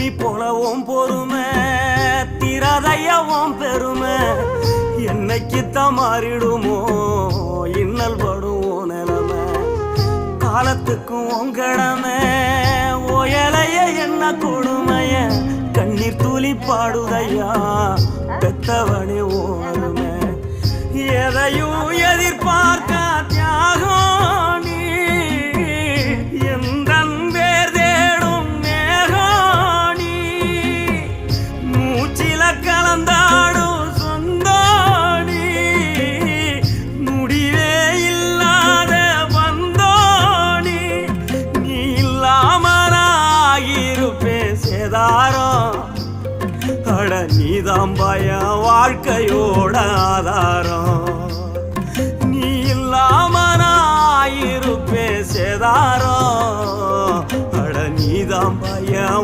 புலி போலவும் பொறுமை திரதையவும் பெருமை என்னைக்குத்தான் மாறிடுமோ இன்னல் படுவோம் நிலைமை காலத்துக்கும் உங்கடமை ஓயலைய என்ன கொடுமைய கண்ணீர் துளி பாடுதையா பெத்தவனே ஓருமை எதையும் எதிர்பார்க்க தியாகம் நீ எந்தன் பேர் தேடும் மேகம் நீ மூச்சில கலந்தாடும் சொந்தோடி முடிவே இல்லாத வந்தோடி நீ இல்லாமலாகிருப்பேன் சேதாரம் அட நீதான் பயம் வாழ்க்கையோட ஆதாரம் நீ இல்லாம நான் இருப்பேன் சேதாரம் அட நீதான் பயம்